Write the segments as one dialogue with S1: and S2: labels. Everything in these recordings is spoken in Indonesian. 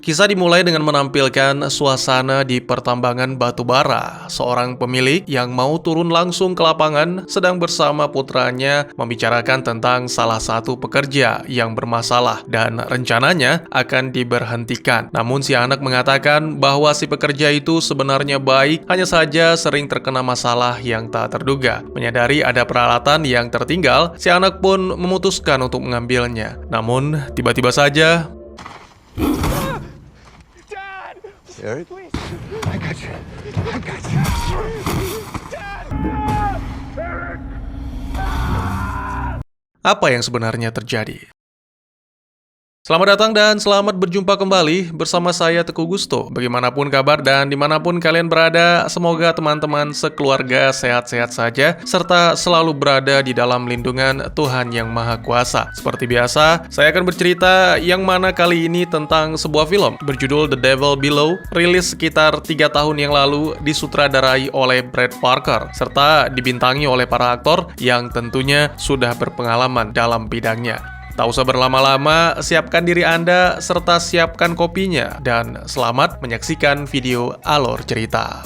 S1: Kisah dimulai dengan menampilkan suasana di pertambangan batu bara. Seorang pemilik yang mau turun langsung ke lapangan sedang bersama putranya membicarakan tentang salah satu pekerja yang bermasalah dan rencananya akan diberhentikan. Namun si anak mengatakan bahwa si pekerja itu sebenarnya baik, hanya saja sering terkena masalah yang tak terduga. Menyadari ada peralatan yang tertinggal, si anak pun memutuskan untuk mengambilnya. Namun tiba-tiba saja
S2: Eric? I got you. I got you.
S1: apa yang sebenarnya terjadi? Selamat datang dan selamat berjumpa kembali bersama saya Teguh Gusto. Bagaimanapun kabar dan dimanapun kalian berada, semoga teman-teman sekeluarga sehat-sehat saja, serta selalu berada di dalam lindungan Tuhan Yang Maha Kuasa. Seperti biasa, saya akan bercerita yang mana kali ini tentang sebuah film berjudul The Devil Below, rilis sekitar 3 tahun yang lalu, disutradarai oleh Brad Parker, serta dibintangi oleh para aktor yang tentunya sudah berpengalaman dalam bidangnya. Tak usah berlama-lama, siapkan diri Anda serta siapkan kopinya dan selamat menyaksikan video alur cerita.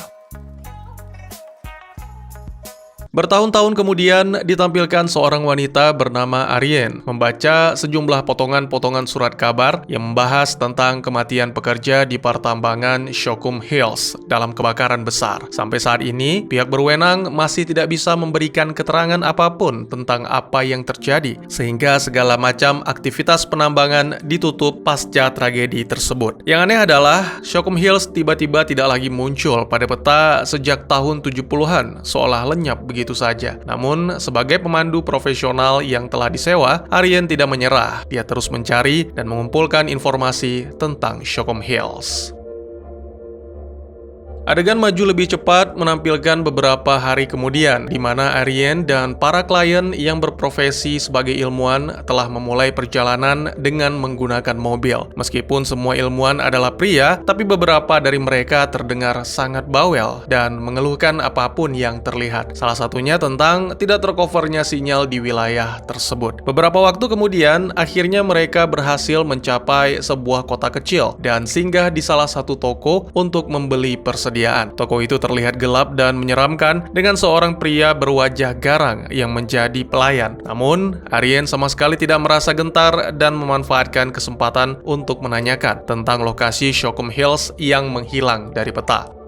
S1: Bertahun-tahun kemudian ditampilkan seorang wanita bernama Ariane membaca sejumlah potongan-potongan surat kabar yang membahas tentang kematian pekerja di pertambangan Shockham Hills dalam kebakaran besar. Sampai saat ini, pihak berwenang masih tidak bisa memberikan keterangan apapun tentang apa yang terjadi, sehingga segala macam aktivitas penambangan ditutup pasca tragedi tersebut. Yang aneh adalah, Shockham Hills tiba-tiba tidak lagi muncul pada peta sejak tahun 70-an, seolah lenyap begitu saja. Namun, sebagai pemandu profesional yang telah disewa, Ariane tidak menyerah. Dia terus mencari dan mengumpulkan informasi tentang Shockham Hills. Adegan maju lebih cepat menampilkan beberapa hari kemudian, di mana Ariane dan para klien yang berprofesi sebagai ilmuwan telah memulai perjalanan dengan menggunakan mobil. Meskipun semua ilmuwan adalah pria, tapi beberapa dari mereka terdengar sangat bawel dan mengeluhkan apapun yang terlihat. Salah satunya tentang tidak tercovernya sinyal di wilayah tersebut. Beberapa waktu kemudian, akhirnya mereka berhasil mencapai sebuah kota kecil dan singgah di salah satu toko untuk membeli persediaan. Toko itu terlihat gelap dan menyeramkan dengan seorang pria berwajah garang yang menjadi pelayan. Namun, Ariane sama sekali tidak merasa gentar dan memanfaatkan kesempatan untuk menanyakan tentang lokasi Shockham Hills yang menghilang dari peta.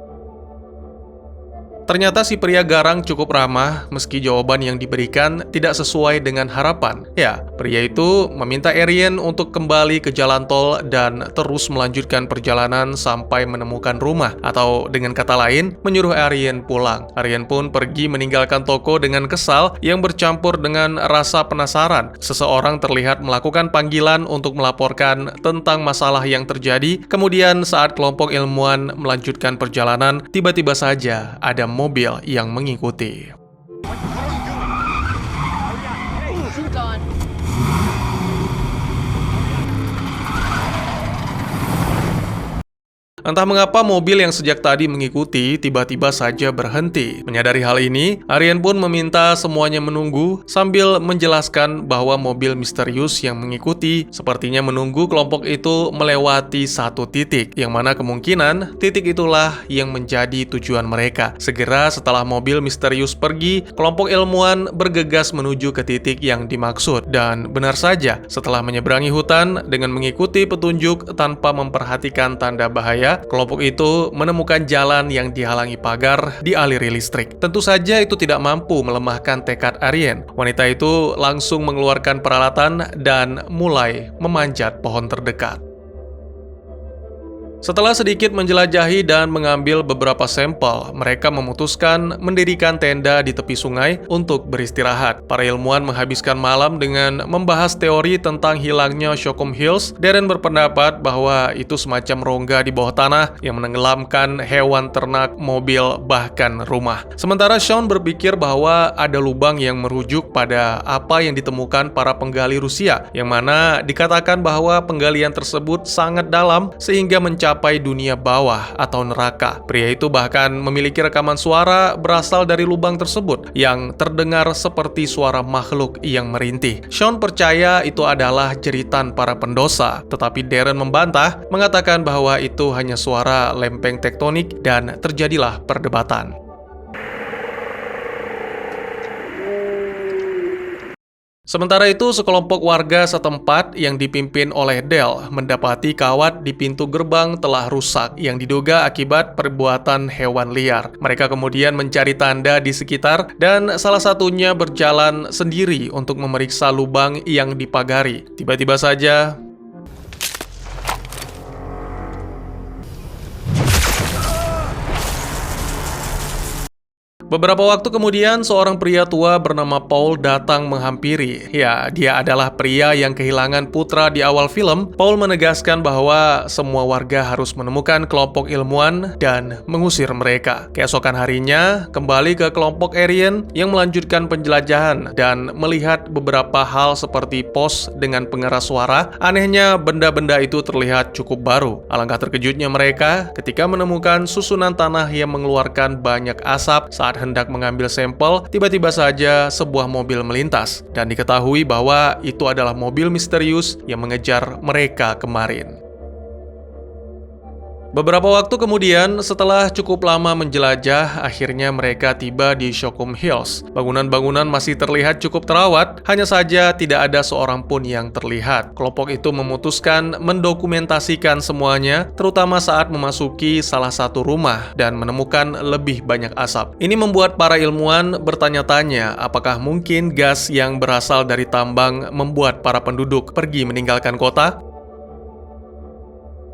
S1: Ternyata si pria garang cukup ramah meski jawaban yang diberikan tidak sesuai dengan harapan. Ya, pria itu meminta Ariane untuk kembali ke jalan tol dan terus melanjutkan perjalanan sampai menemukan rumah, atau dengan kata lain, menyuruh Ariane pulang. Ariane pun pergi meninggalkan toko dengan kesal yang bercampur dengan rasa penasaran. Seseorang terlihat melakukan panggilan untuk melaporkan tentang masalah yang terjadi. Kemudian saat kelompok ilmuwan melanjutkan perjalanan, tiba-tiba saja ada mobil yang mengikuti. Entah mengapa mobil yang sejak tadi mengikuti tiba-tiba saja berhenti. Menyadari hal ini, Ariane pun meminta semuanya menunggu sambil menjelaskan bahwa mobil misterius yang mengikuti sepertinya menunggu kelompok itu melewati satu titik, yang mana kemungkinan titik itulah yang menjadi tujuan mereka. Segera setelah mobil misterius pergi, kelompok ilmuwan bergegas menuju ke titik yang dimaksud. Dan benar saja, setelah menyeberangi hutan dengan mengikuti petunjuk tanpa memperhatikan tanda bahaya, kelompok itu menemukan jalan yang dihalangi pagar dialiri listrik. Tentu saja itu tidak mampu melemahkan tekad Ariane. Wanita itu langsung mengeluarkan peralatan dan mulai memanjat pohon terdekat. Setelah sedikit menjelajahi dan mengambil beberapa sampel, mereka memutuskan mendirikan tenda di tepi sungai untuk beristirahat. Para ilmuwan menghabiskan malam dengan membahas teori tentang hilangnya Shockham Hills. Darren berpendapat bahwa itu semacam rongga di bawah tanah yang menenggelamkan hewan ternak, mobil, bahkan rumah. Sementara Sean berpikir bahwa ada lubang yang merujuk pada apa yang ditemukan para penggali Rusia, yang mana dikatakan bahwa penggalian tersebut sangat dalam sehingga mencapai mencapai dunia bawah atau neraka. Pria itu bahkan memiliki rekaman suara berasal dari lubang tersebut yang terdengar seperti suara makhluk yang merintih. Sean percaya itu adalah jeritan para pendosa, tetapi Darren membantah, mengatakan bahwa itu hanya suara lempeng tektonik dan terjadilah perdebatan. Sementara itu, sekelompok warga setempat yang dipimpin oleh Dell mendapati kawat di pintu gerbang telah rusak yang diduga akibat perbuatan hewan liar. Mereka kemudian mencari tanda di sekitar dan salah satunya berjalan sendiri untuk memeriksa lubang yang dipagari. Tiba-tiba saja beberapa waktu kemudian, seorang pria tua bernama Paul datang menghampiri. Ya, dia adalah pria yang kehilangan putra di awal film. Paul menegaskan bahwa semua warga harus menemukan kelompok ilmuwan dan mengusir mereka. Keesokan harinya, kembali ke kelompok Aryan yang melanjutkan penjelajahan dan melihat beberapa hal seperti pos dengan pengeras suara. Anehnya, benda-benda itu terlihat cukup baru. Alangkah terkejutnya mereka ketika menemukan susunan tanah yang mengeluarkan banyak asap. Saat hendak mengambil sampel, tiba-tiba saja sebuah mobil melintas dan diketahui bahwa itu adalah mobil misterius yang mengejar mereka kemarin. Beberapa waktu kemudian, setelah cukup lama menjelajah, akhirnya mereka tiba di Shockham Hills. Bangunan-bangunan masih terlihat cukup terawat, hanya saja tidak ada seorang pun yang terlihat. Kelompok itu memutuskan mendokumentasikan semuanya, terutama saat memasuki salah satu rumah dan menemukan lebih banyak asap. Ini membuat para ilmuwan bertanya-tanya apakah mungkin gas yang berasal dari tambang membuat para penduduk pergi meninggalkan kota?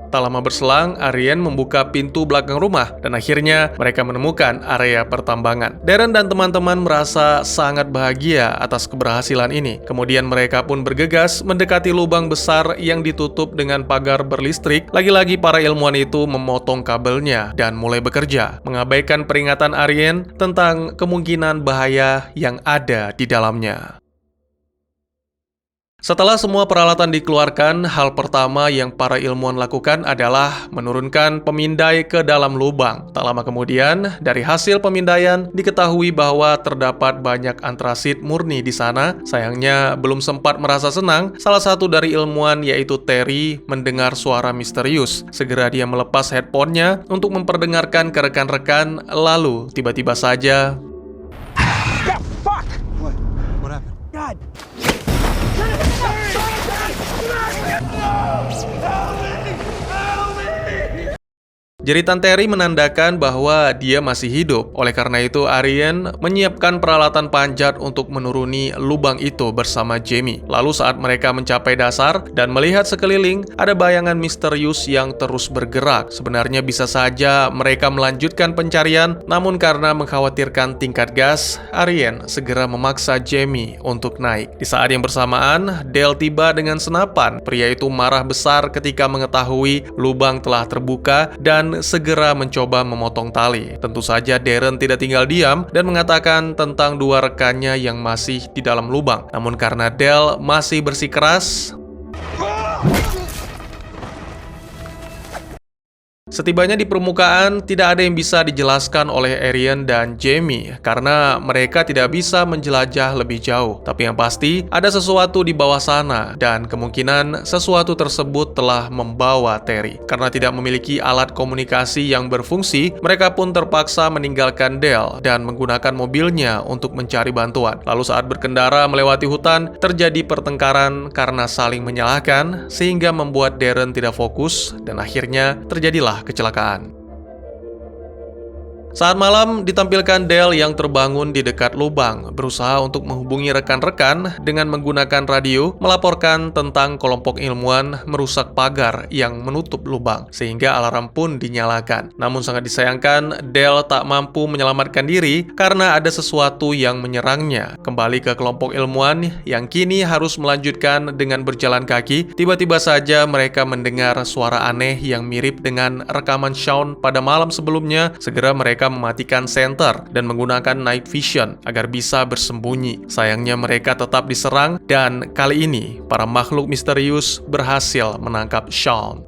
S1: Tak lama berselang, Aryan membuka pintu belakang rumah dan akhirnya mereka menemukan area pertambangan. Darren dan teman-teman merasa sangat bahagia atas keberhasilan ini. Kemudian mereka pun bergegas mendekati lubang besar yang ditutup dengan pagar berlistrik. Lagi-lagi para ilmuwan itu memotong kabelnya dan mulai bekerja, mengabaikan peringatan Aryan tentang kemungkinan bahaya yang ada di dalamnya. Setelah semua peralatan dikeluarkan, hal pertama yang para ilmuwan lakukan adalah menurunkan pemindai ke dalam lubang. Tak lama kemudian, dari hasil pemindaian diketahui bahwa terdapat banyak antrasit murni di sana. Sayangnya, belum sempat merasa senang, salah satu dari ilmuwan yaitu Terry mendengar suara misterius. Segera dia melepas headphone-nya untuk memperdengarkan ke rekan-rekan, lalu tiba-tiba saja
S2: What happened?
S3: God.
S1: jeritan Terry menandakan bahwa dia masih hidup. Oleh karena itu, Aryan menyiapkan peralatan panjat untuk menuruni lubang itu bersama Jamie. Lalu saat mereka mencapai dasar dan melihat sekeliling, ada bayangan misterius yang terus bergerak. Sebenarnya bisa saja mereka melanjutkan pencarian, namun karena mengkhawatirkan tingkat gas, Aryan segera memaksa Jamie untuk naik. Di saat yang bersamaan, Dell tiba dengan senapan. Pria itu marah besar ketika mengetahui lubang telah terbuka dan segera mencoba memotong tali. Tentu saja Darren tidak tinggal diam dan mengatakan tentang dua rekannya yang masih di dalam lubang. Namun karena Dell masih bersikeras, setibanya di permukaan, tidak ada yang bisa dijelaskan oleh Aryan dan Jamie karena mereka tidak bisa menjelajah lebih jauh. Tapi yang pasti, ada sesuatu di bawah sana dan kemungkinan sesuatu tersebut telah membawa Terry. Karena tidak memiliki alat komunikasi yang berfungsi, mereka pun terpaksa meninggalkan Dell dan menggunakan mobilnya untuk mencari bantuan. Lalu saat berkendara melewati hutan, terjadi pertengkaran karena saling menyalahkan sehingga membuat Darren tidak fokus dan akhirnya terjadilah kecelakaan. Saat malam, ditampilkan Dell yang terbangun di dekat lubang, berusaha untuk menghubungi rekan-rekan dengan menggunakan radio, melaporkan tentang kelompok ilmuwan merusak pagar yang menutup lubang, sehingga alarm pun dinyalakan. Namun sangat disayangkan, Dell tak mampu menyelamatkan diri karena ada sesuatu yang menyerangnya. Kembali ke kelompok ilmuwan yang kini harus melanjutkan dengan berjalan kaki, tiba-tiba saja mereka mendengar suara aneh yang mirip dengan rekaman Sean pada malam sebelumnya. Segera mereka mematikan senter dan menggunakan night vision agar bisa bersembunyi. Sayangnya mereka tetap diserang dan kali ini para makhluk misterius berhasil menangkap Sean.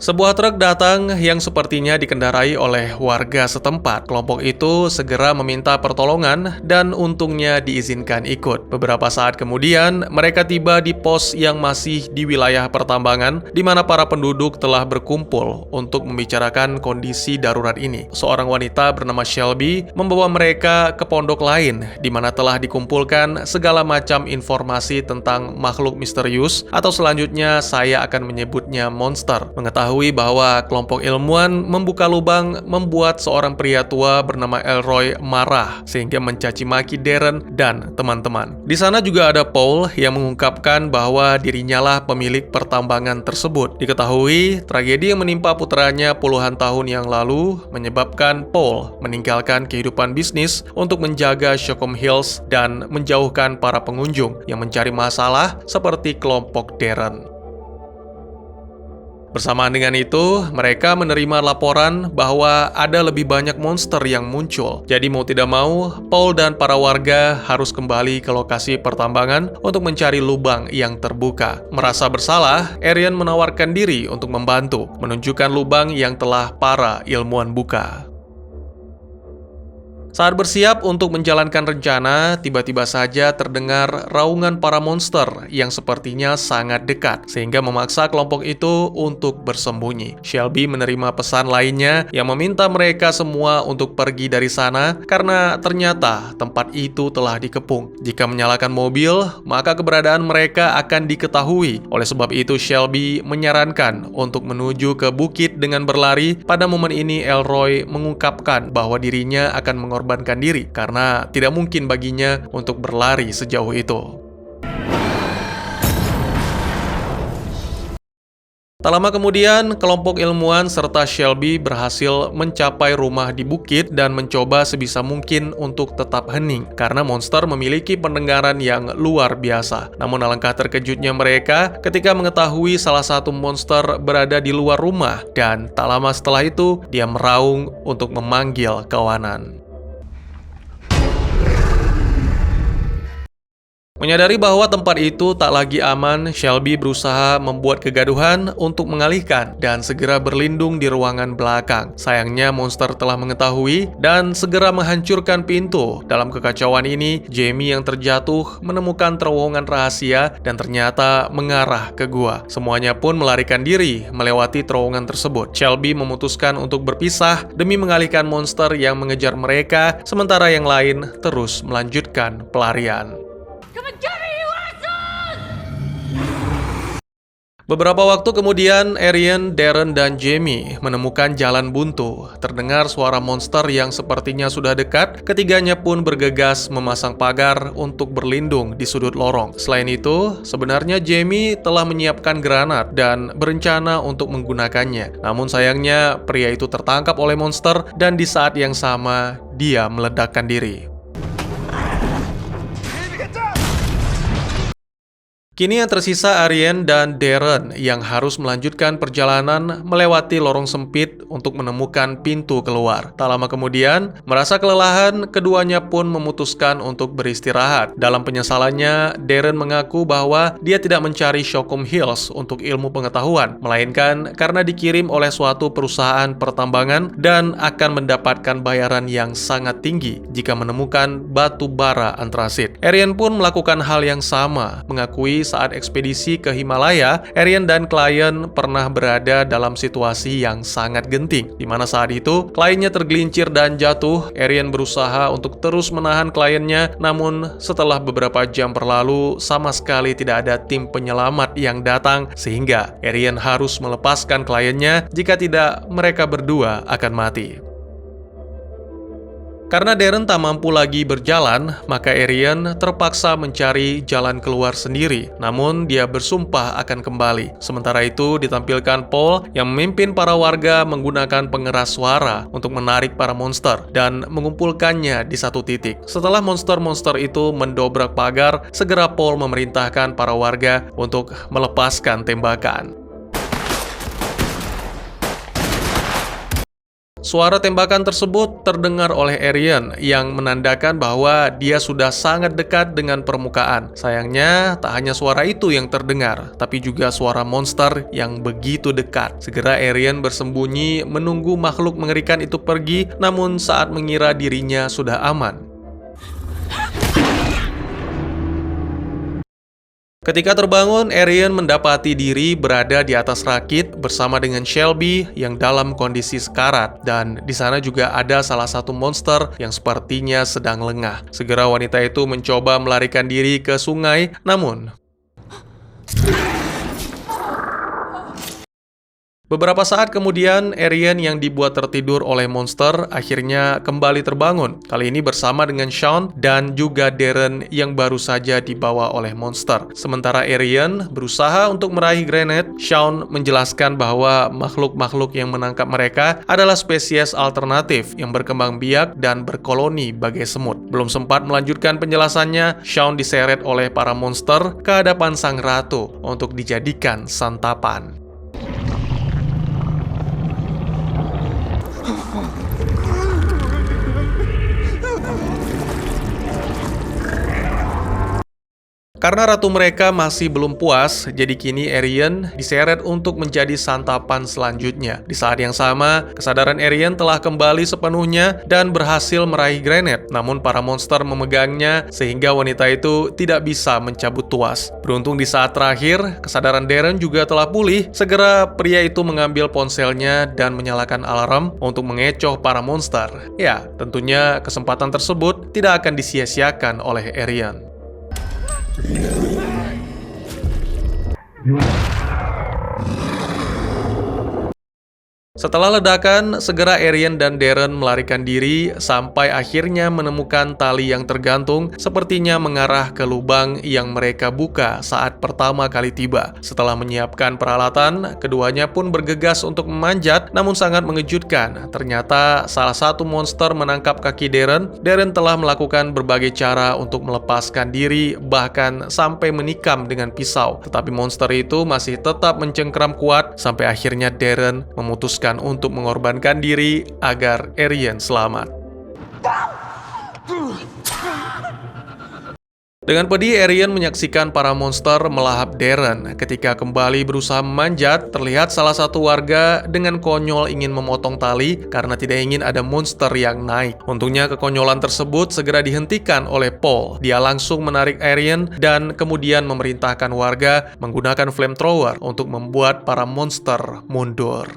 S1: Sebuah truk datang yang sepertinya dikendarai oleh warga setempat. Kelompok itu segera meminta pertolongan dan untungnya diizinkan ikut. Beberapa saat kemudian, mereka tiba di pos yang masih di wilayah pertambangan, di mana para penduduk telah berkumpul untuk membicarakan kondisi darurat ini. Seorang wanita bernama Shelby membawa mereka ke pondok lain, di mana telah dikumpulkan segala macam informasi tentang makhluk misterius, atau selanjutnya saya akan menyebutnya monster. Mengetahui bahwa kelompok ilmuwan membuka lubang membuat seorang pria tua bernama Elroy marah sehingga mencaci maki Darren dan teman-teman. Di sana juga ada Paul yang mengungkapkan bahwa dirinya lah pemilik pertambangan tersebut. Diketahui tragedi yang menimpa putranya puluhan tahun yang lalu menyebabkan Paul meninggalkan kehidupan bisnis untuk menjaga Shockham Hills dan menjauhkan para pengunjung yang mencari masalah seperti kelompok Darren. Bersamaan dengan itu, mereka menerima laporan bahwa ada lebih banyak monster yang muncul. Jadi mau tidak mau, Paul dan para warga harus kembali ke lokasi pertambangan untuk mencari lubang yang terbuka. Merasa bersalah, Arian menawarkan diri untuk membantu, menunjukkan lubang yang telah para ilmuwan buka. Saat bersiap untuk menjalankan rencana, tiba-tiba saja terdengar raungan para monster yang sepertinya sangat dekat, sehingga memaksa kelompok itu untuk bersembunyi. Shelby menerima pesan lainnya yang meminta mereka semua untuk pergi dari sana karena ternyata tempat itu telah dikepung. Jika menyalakan mobil, maka keberadaan mereka akan diketahui. Oleh sebab itu, Shelby menyarankan untuk menuju ke bukit dengan berlari. Pada momen ini, Elroy mengungkapkan bahwa dirinya akan mengorbankan diri karena tidak mungkin baginya untuk berlari sejauh itu. Tak lama kemudian, kelompok ilmuwan serta Shelby berhasil mencapai rumah di bukit dan mencoba sebisa mungkin untuk tetap hening karena monster memiliki pendengaran yang luar biasa. Namun alangkah terkejutnya mereka ketika mengetahui salah satu monster berada di luar rumah dan tak lama setelah itu dia meraung untuk memanggil kawanan. Menyadari bahwa tempat itu tak lagi aman, Shelby berusaha membuat kegaduhan untuk mengalihkan dan segera berlindung di ruangan belakang. Sayangnya monster telah mengetahui dan segera menghancurkan pintu. Dalam kekacauan ini, Jamie yang terjatuh menemukan terowongan rahasia dan ternyata mengarah ke gua. Semuanya pun melarikan diri melewati terowongan tersebut. Shelby memutuskan untuk berpisah demi mengalihkan monster yang mengejar mereka, sementara yang lain terus melanjutkan pelarian. Beberapa waktu kemudian, Arian, Darren, dan Jamie menemukan jalan buntu. Terdengar suara monster yang sepertinya sudah dekat. Ketiganya pun bergegas memasang pagar untuk berlindung di sudut lorong. Selain itu, sebenarnya Jamie telah menyiapkan granat dan berencana untuk menggunakannya. Namun sayangnya, pria itu tertangkap oleh monster dan di saat yang sama, dia meledakkan diri. Kini yang tersisa Arian dan Darren yang harus melanjutkan perjalanan melewati lorong sempit untuk menemukan pintu keluar. Tak lama kemudian, merasa kelelahan, keduanya pun memutuskan untuk beristirahat. Dalam penyesalannya, Darren mengaku bahwa dia tidak mencari Shockham Hills untuk ilmu pengetahuan, melainkan karena dikirim oleh suatu perusahaan pertambangan dan akan mendapatkan bayaran yang sangat tinggi jika menemukan batu bara antrasit. Arian pun melakukan hal yang sama, mengakui saat ekspedisi ke Himalaya, Arian dan klien pernah berada dalam situasi yang sangat genting, di mana saat itu kliennya tergelincir dan jatuh. Arian berusaha untuk terus menahan kliennya, namun setelah beberapa jam berlalu, sama sekali tidak ada tim penyelamat yang datang, sehingga Arian harus melepaskan kliennya, jika tidak mereka berdua akan mati. Karena Darren tak mampu lagi berjalan, maka Arian terpaksa mencari jalan keluar sendiri. Namun dia bersumpah akan kembali. Sementara itu ditampilkan Paul yang memimpin para warga menggunakan pengeras suara untuk menarik para monster dan mengumpulkannya di satu titik. Setelah monster-monster itu mendobrak pagar, segera Paul memerintahkan para warga untuk melepaskan tembakan. Suara tembakan tersebut terdengar oleh Arian yang menandakan bahwa dia sudah sangat dekat dengan permukaan. Sayangnya, tak hanya suara itu yang terdengar, tapi juga suara monster yang begitu dekat. Segera Arian bersembunyi menunggu makhluk mengerikan itu pergi, namun saat mengira dirinya sudah aman. Ketika terbangun, Arian mendapati diri berada di atas rakit bersama dengan Shelby yang dalam kondisi sekarat, dan di sana juga ada salah satu monster yang sepertinya sedang lengah. Segera wanita itu mencoba melarikan diri ke sungai, namun beberapa saat kemudian, Arian yang dibuat tertidur oleh monster akhirnya kembali terbangun. Kali ini bersama dengan Shaun dan juga Darren yang baru saja dibawa oleh monster. Sementara Arian berusaha untuk meraih granat, Shaun menjelaskan bahwa makhluk-makhluk yang menangkap mereka adalah spesies alternatif yang berkembang biak dan berkoloni bagai semut. Belum sempat melanjutkan penjelasannya, Shaun diseret oleh para monster ke hadapan sang ratu untuk dijadikan santapan. Karena ratu mereka masih belum puas, jadi kini Arian diseret untuk menjadi santapan selanjutnya. Di saat yang sama, kesadaran Arian telah kembali sepenuhnya dan berhasil meraih granat. Namun para monster memegangnya sehingga wanita itu tidak bisa mencabut tuas. Beruntung di saat terakhir, kesadaran Darren juga telah pulih. Segera pria itu mengambil ponselnya dan menyalakan alarm untuk mengecoh para monster. Ya, tentunya kesempatan tersebut tidak akan disia-siakan oleh Arian. Setelah ledakan, segera Arian dan Darren melarikan diri sampai akhirnya menemukan tali yang tergantung sepertinya mengarah ke lubang yang mereka buka saat pertama kali tiba. Setelah menyiapkan peralatan, keduanya pun bergegas untuk memanjat, namun sangat mengejutkan. Ternyata salah satu monster menangkap kaki Darren. Darren telah melakukan berbagai cara untuk melepaskan diri, bahkan sampai menikam dengan pisau. Tetapi monster itu masih tetap mencengkram kuat sampai akhirnya Darren memutuskan untuk mengorbankan diri agar Arian selamat. Dengan pedih, Arian menyaksikan para monster melahap Darren. Ketika kembali berusaha memanjat, terlihat salah satu warga dengan konyol ingin memotong tali karena tidak ingin ada monster yang naik. Untungnya kekonyolan tersebut segera dihentikan oleh Paul. Dia langsung menarik Arian dan kemudian memerintahkan warga menggunakan flamethrower untuk membuat para monster mundur.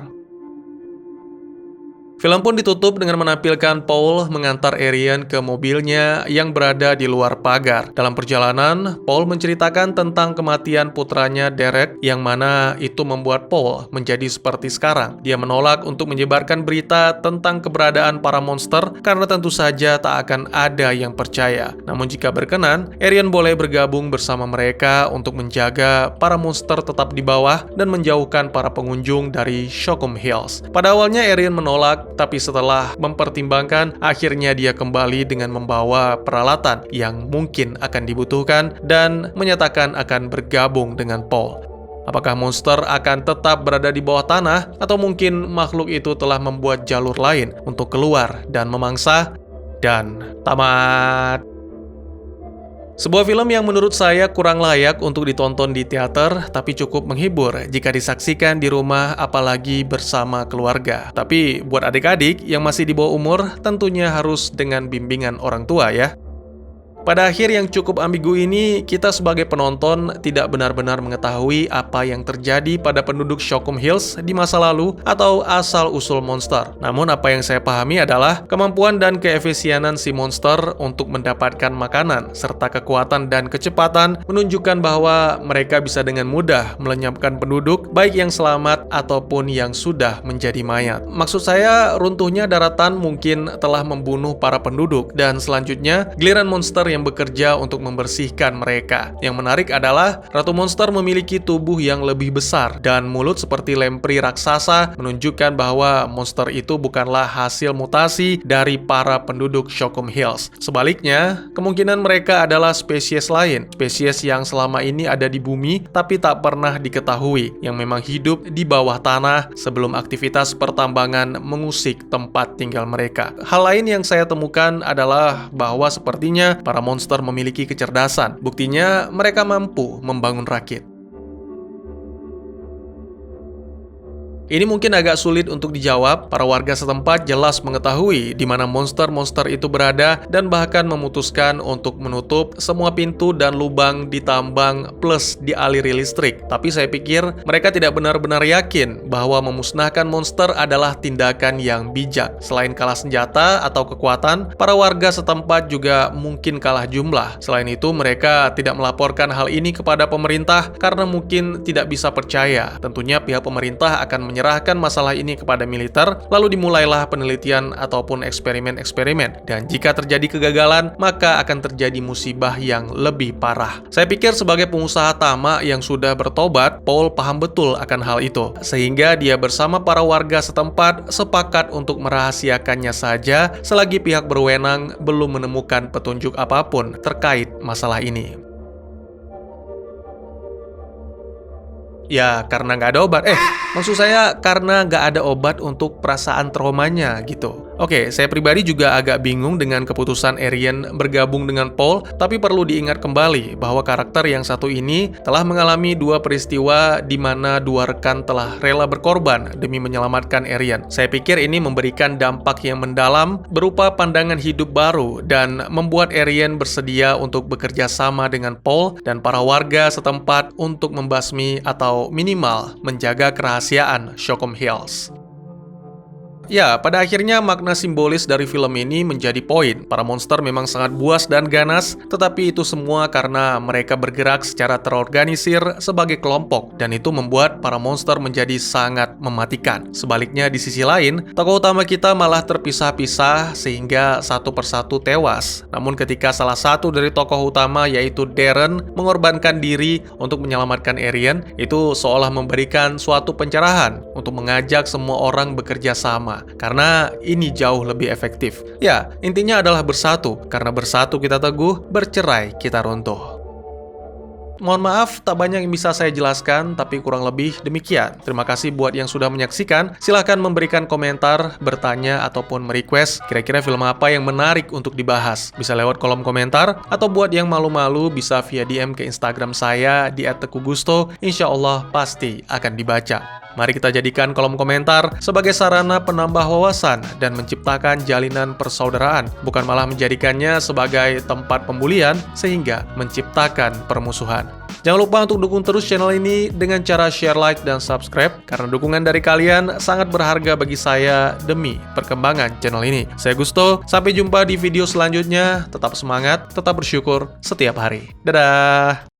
S1: Film pun ditutup dengan menampilkan Paul mengantar Arian ke mobilnya yang berada di luar pagar. Dalam perjalanan, Paul menceritakan tentang kematian putranya Derek, yang mana itu membuat Paul menjadi seperti sekarang. Dia menolak untuk menyebarkan berita tentang keberadaan para monster karena tentu saja tak akan ada yang percaya. Namun jika berkenan, Arian boleh bergabung bersama mereka untuk menjaga para monster tetap di bawah dan menjauhkan para pengunjung dari Shockham Hills. Pada awalnya Arian menolak, tapi setelah mempertimbangkan, akhirnya dia kembali dengan membawa peralatan yang mungkin akan dibutuhkan dan menyatakan akan bergabung dengan Paul. Apakah monster akan tetap berada di bawah tanah, atau mungkin makhluk itu telah membuat jalur lain untuk keluar dan memangsa? Dan tamat. Sebuah film yang menurut saya kurang layak untuk ditonton di teater, tapi cukup menghibur jika disaksikan di rumah, apalagi bersama keluarga. Tapi buat adik-adik yang masih di bawah umur, tentunya harus dengan bimbingan orang tua ya. Pada akhir yang cukup ambigu ini, kita sebagai penonton tidak benar-benar mengetahui apa yang terjadi pada penduduk Shockham Hills di masa lalu atau asal-usul monster. Namun apa yang saya pahami adalah kemampuan dan keefisienan si monster untuk mendapatkan makanan, serta kekuatan dan kecepatan menunjukkan bahwa mereka bisa dengan mudah melenyapkan penduduk, baik yang selamat ataupun yang sudah menjadi mayat. Maksud saya, runtuhnya daratan mungkin telah membunuh para penduduk, dan selanjutnya giliran monster yang bekerja untuk membersihkan mereka. Yang menarik adalah Ratu Monster memiliki tubuh yang lebih besar dan mulut seperti lempri raksasa, menunjukkan bahwa monster itu bukanlah hasil mutasi dari para penduduk Shokum Hills. Sebaliknya, kemungkinan mereka adalah spesies lain, spesies yang selama ini ada di bumi tapi tak pernah diketahui, yang memang hidup di bawah tanah sebelum aktivitas pertambangan mengusik tempat tinggal mereka. Hal lain yang saya temukan adalah bahwa sepertinya para monster memiliki kecerdasan. Buktinya, mereka mampu membangun rakit. Ini mungkin agak sulit untuk dijawab. Para warga setempat jelas mengetahui di mana monster-monster itu berada dan bahkan memutuskan untuk menutup semua pintu dan lubang di tambang plus dialiri listrik. Tapi saya pikir mereka tidak benar-benar yakin bahwa memusnahkan monster adalah tindakan yang bijak. Selain kalah senjata atau kekuatan, para warga setempat juga mungkin kalah jumlah. Selain itu, mereka tidak melaporkan hal ini kepada pemerintah karena mungkin tidak bisa percaya. Tentunya pihak pemerintah akan menyerahkan masalah ini kepada militer, lalu dimulailah penelitian ataupun eksperimen-eksperimen. Dan jika terjadi kegagalan, maka akan terjadi musibah yang lebih parah. Saya pikir sebagai pengusaha tamak yang sudah bertobat, Paul paham betul akan hal itu. Sehingga dia bersama para warga setempat sepakat untuk merahasiakannya saja selagi pihak berwenang belum menemukan petunjuk apapun terkait masalah ini. Ya, karena nggak ada obat. Maksud saya karena nggak ada obat untuk perasaan traumanya gitu. Oke, saya pribadi juga agak bingung dengan keputusan Aryan bergabung dengan Paul, tapi perlu diingat kembali bahwa karakter yang satu ini telah mengalami dua peristiwa di mana dua rekan telah rela berkorban demi menyelamatkan Aryan. Saya pikir ini memberikan dampak yang mendalam berupa pandangan hidup baru dan membuat Aryan bersedia untuk bekerja sama dengan Paul dan para warga setempat untuk membasmi atau minimal menjaga kerahasiaan Shokum Hills. Ya, pada akhirnya makna simbolis dari film ini menjadi poin. Para monster memang sangat buas dan ganas, tetapi itu semua karena mereka bergerak secara terorganisir sebagai kelompok, dan itu membuat para monster menjadi sangat mematikan. Sebaliknya di sisi lain, tokoh utama kita malah terpisah-pisah sehingga satu persatu tewas. Namun ketika salah satu dari tokoh utama yaitu Darren mengorbankan diri untuk menyelamatkan Aryan, itu seolah memberikan suatu pencerahan untuk mengajak semua orang bekerja sama. Karena ini jauh lebih efektif. Ya, intinya adalah bersatu. Karena bersatu kita teguh, bercerai kita runtuh. Mohon maaf, tak banyak yang bisa saya jelaskan, tapi kurang lebih demikian. Terima kasih buat yang sudah menyaksikan. Silahkan memberikan komentar, bertanya, ataupun merequest kira-kira film apa yang menarik untuk dibahas. Bisa lewat kolom komentar, atau buat yang malu-malu bisa via DM ke Instagram saya di @tekugusto. Insya Allah pasti akan dibaca. Mari kita jadikan kolom komentar sebagai sarana penambah wawasan dan menciptakan jalinan persaudaraan, bukan malah menjadikannya sebagai tempat pembulian sehingga menciptakan permusuhan. Jangan lupa untuk dukung terus channel ini dengan cara share, like, dan subscribe, karena dukungan dari kalian sangat berharga bagi saya demi perkembangan channel ini. Saya Gusto, sampai jumpa di video selanjutnya. Tetap semangat, tetap bersyukur setiap hari. Dadah!